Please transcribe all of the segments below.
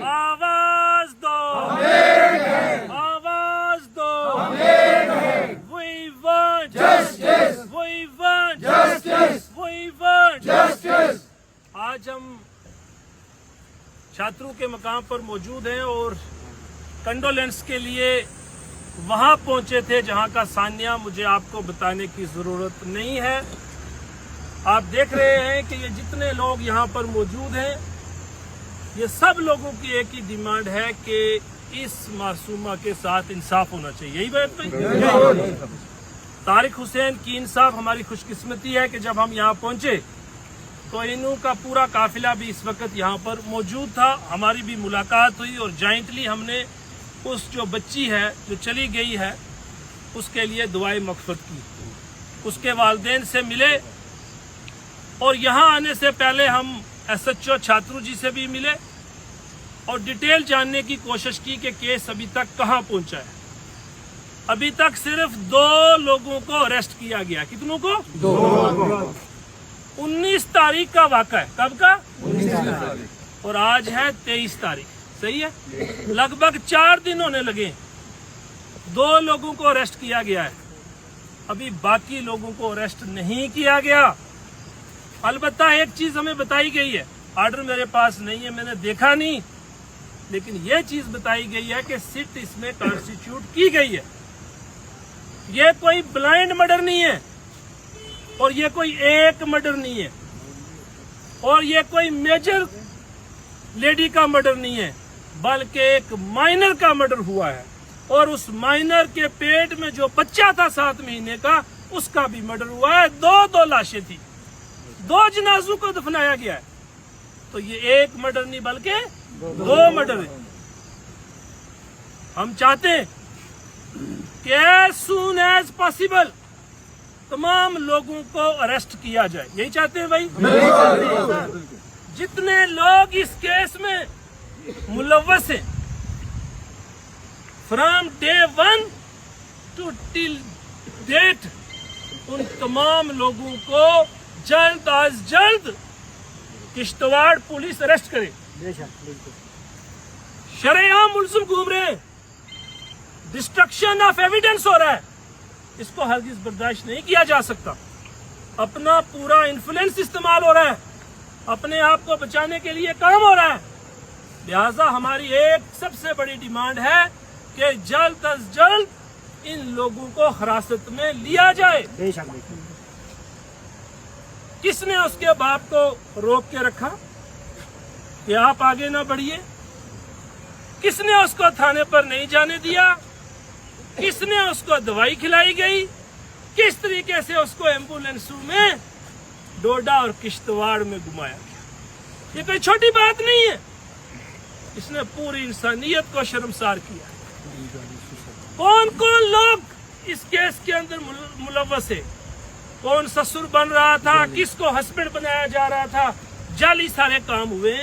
आवाज दो, आवाज दो। We want justice, we want justice, we want justice। आज हम छात्रों के मकाम पर मौजूद हैं और कंडोलेंस के लिए वहां पहुंचे थे जहां का सानिया मुझे आपको बताने की जरूरत नहीं है। आप देख रहे हैं कि ये जितने लोग यहाँ पर मौजूद हैं, ये सब लोगों की एक ही डिमांड है कि इस मासूमा के साथ इंसाफ होना चाहिए। यही बात भाई? तारिक हुसैन की इंसाफ हमारी खुशकिस्मती है कि जब हम यहाँ पहुंचे तो इनू का पूरा काफिला भी इस वक्त यहाँ पर मौजूद था। हमारी भी मुलाकात हुई और जॉइंटली हमने उस जो बच्ची है जो चली गई है उसके लिए दुआए मग़फ़िरत की, उसके वालिदैन से मिले और यहाँ आने से पहले हम SHO छात्रू जी से भी मिले और डिटेल जानने की कोशिश की कि केस अभी तक कहाँ पहुँचा है। अभी तक सिर्फ 2 लोगों को अरेस्ट किया गया। कितनों को? 2। 19 तारीख का वाक़ा है। कब का? 19 तारीख। और आज है 23 तारीख। सही है, लगभग 4 दिन होने लगे। 2 लोगों को अरेस्ट किया गया है, अभी बाकी लोगों को अरेस्ट नहीं किया गया। अलबत्ता एक चीज हमें बताई गई है, आर्डर मेरे पास नहीं है, मैंने देखा नहीं, लेकिन यह चीज बताई गई है कि सिट इसमें कॉन्स्टिट्यूट की गई है। ये कोई ब्लाइंड मर्डर नहीं है और ये कोई एक मर्डर नहीं है और ये कोई मेजर लेडी का मर्डर नहीं है, बल्कि एक माइनर का मर्डर हुआ है और उस माइनर के पेट में जो बच्चा था 7 महीने का, उसका भी मर्डर हुआ है। 2 लाशें थी, 2 जनाजों को दफनाया गया है। तो ये एक मर्डर नहीं बल्कि 2 मर्डर है। हम चाहते हैं कि एज सून एज पॉसिबल तमाम लोगों को अरेस्ट किया जाए। यही चाहते हैं भाई? जितने लोग इस केस में मुलव्वस हैं, from day 1 to till date, उन तमाम लोगों को जल्द अज जल्द किश्तवाड़ पुलिस अरेस्ट करे। शरेआम मुल्ज़िम घूम रहे हैं, डिस्ट्रक्शन ऑफ एविडेंस हो रहा है, इसको हरगिज़ बर्दाश्त नहीं किया जा सकता। अपना पूरा इन्फ्लुएंस इस्तेमाल हो रहा है, अपने आप को बचाने के लिए काम हो रहा है। लिहाजा हमारी एक सबसे बड़ी डिमांड है कि जल्द अज जल्द इन लोगों को हिरासत में लिया जाए। किसने उसके बाप को रोक के रखा कि आप आगे ना बढ़िए? किसने उसको थाने पर नहीं जाने दिया? किसने उसको दवाई खिलाई गई? किस तरीके से उसको एम्बुलेंसों में डोडा और किश्तवाड़ में घुमाया गया? ये कोई छोटी बात नहीं है, इसने पूरी इंसानियत को शर्मसार किया। कौन कौन लोग इस केस के अंदर मुलव्वस है? कौन ससुर बन रहा था, किसको हस्बैंड बनाया जा रहा था? जाली सारे काम हुए।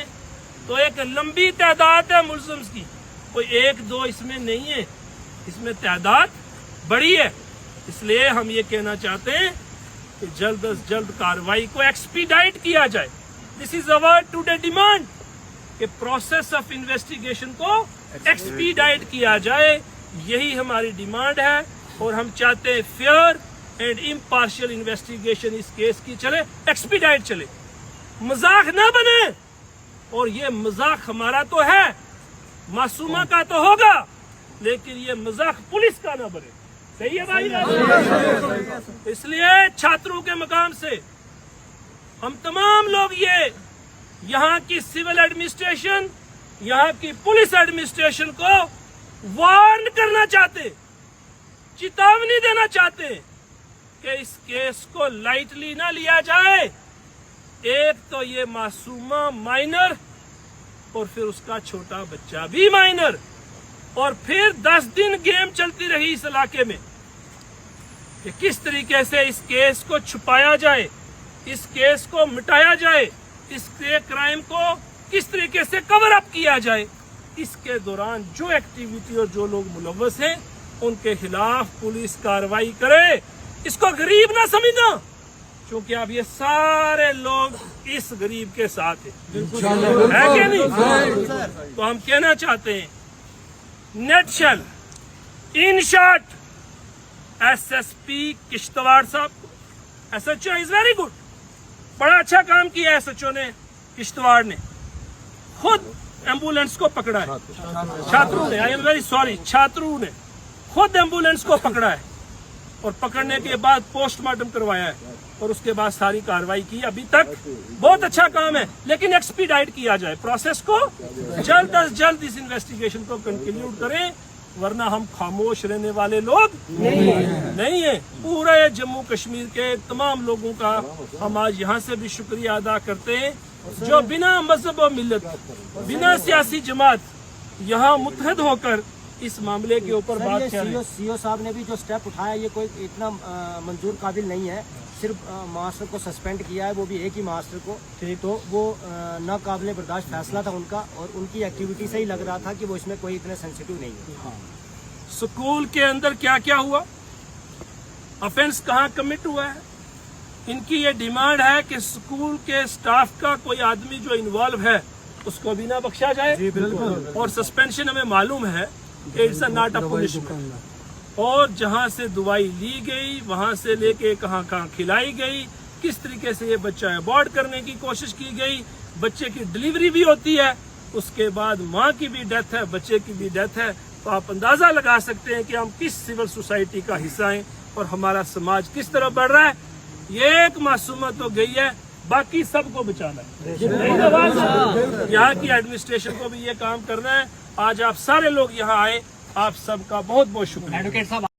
तो एक लंबी तादाद है मुल्ज़िम्स की, कोई 1-2 इसमें नहीं है, इसमें तादाद बड़ी है। इसलिए हम ये कहना चाहते हैं कि जल्द अज जल्द कार्रवाई को एक्सपीडाइट किया जाए। This is our today demand कि प्रोसेस ऑफ इन्वेस्टिगेशन को एक्सपीडाइट किया जाए। यही हमारी डिमांड है और हम चाहते हैं फेयर एंड इम्पार्शियल इन्वेस्टिगेशन इस केस की चले, एक्सपीडाइट चले, मजाक ना बने। और ये मजाक हमारा तो है, मासूमा का तो होगा, लेकिन ये मजाक पुलिस का ना बने। सही है भाई? इसलिए छात्रों के मकाम से हम तमाम लोग ये यहाँ की सिविल एडमिनिस्ट्रेशन, यहाँ की पुलिस एडमिनिस्ट्रेशन को वार्न करना चाहते, चेतावनी देना चाहते कि इस केस को लाइटली ना लिया जाए। एक तो ये मासूमा माइनर और फिर उसका छोटा बच्चा भी माइनर, और फिर 10 दिन गेम चलती रही इस इलाके में कि किस तरीके से इस केस को छुपाया जाए, इस केस को मिटाया जाए, इस क्राइम को किस तरीके से कवर अप किया जाए। इसके दौरान जो एक्टिविटी और जो लोग मुलव्वस हैं उनके खिलाफ पुलिस कार्रवाई करे। इसको गरीब ना समझना, چونکہ اب یہ سارے لوگ اس غریب کے ساتھ ہیں، ہے کہ نہیں؟ تو ہم کہنا چاہتے ہیں nutshell in short S S P Kishtwar صاحب کو، S H O is very good, بڑا اچھا کام کیا ایس ایچ او نے کشتواڑ نے، خود ایمبولینس کو پکڑا ہے، چھاتروں نے، آئی ایم ویری سوری، چھاتروں نے خود ایمبولینس کو پکڑا ہے اور پکڑنے کے بعد پوسٹ مارٹم کروایا ہے اور اس کے بعد ساری کاروائی کی۔ ابھی تک بہت اچھا کام ہے، لیکن ایکسپیڈائٹ کیا جائے پروسیس کو، جلد از جلد اس انویسٹیگیشن کو کنکلیوڈ کریں، ورنہ ہم خاموش رہنے والے لوگ نہیں ہیں۔ پورے جموں کشمیر کے تمام لوگوں کا ہم آج یہاں سے بھی شکریہ ادا کرتے ہیں جو بنا مذہب و ملت، بنا سیاسی جماعت یہاں متحد ہو کر اس معاملے کے اوپر بات کر رہے ہیں۔ سی او صاحب نے بھی جو سٹیپ اٹھایا یہ کوئی اتنا منظور قابل نہیں ہے، صرف ماسٹر کو سسپینڈ کیا ہے، وہ بھی ایک ہی ماسٹر کو، تو وہ ناقابل برداشت فیصلہ تھا ان کا، اور ان کی ایکٹیویٹی سے ہی لگ رہا تھا کہ وہ اس میں کوئی اتنے سینسیٹیو نہیں ہے۔ سکول کے اندر کیا کیا ہوا، افینس کہاں کمٹ ہوا ہے، ان کی یہ ڈیمانڈ ہے کہ سکول کے سٹاف کا کوئی آدمی جو انوالو ہے اس کو بھی نہ بخشا جائے، اور سسپینشن ہمیں معلوم ہے کہ اٹس ناٹ اے پنشمنٹ، اور جہاں سے دوائی لی گئی وہاں سے لے کے کہاں کہاں کھلائی گئی، کس طریقے سے یہ بچہ ابورٹ کرنے کی کوشش کی گئی، بچے کی ڈلیوری بھی ہوتی ہے، اس کے بعد ماں کی بھی ڈیتھ ہے، بچے کی بھی ڈیتھ ہے، تو آپ اندازہ لگا سکتے ہیں کہ ہم کس سول سوسائٹی کا حصہ ہیں اور ہمارا سماج کس طرح بڑھ رہا ہے۔ یہ ایک معصومت تو گئی ہے، باقی سب کو بچانا ہے، یہاں کی ایڈمنسٹریشن کو بھی یہ کام کرنا ہے۔ آج آپ سارے لوگ یہاں آئے، آپ سب کا بہت بہت شکریہ۔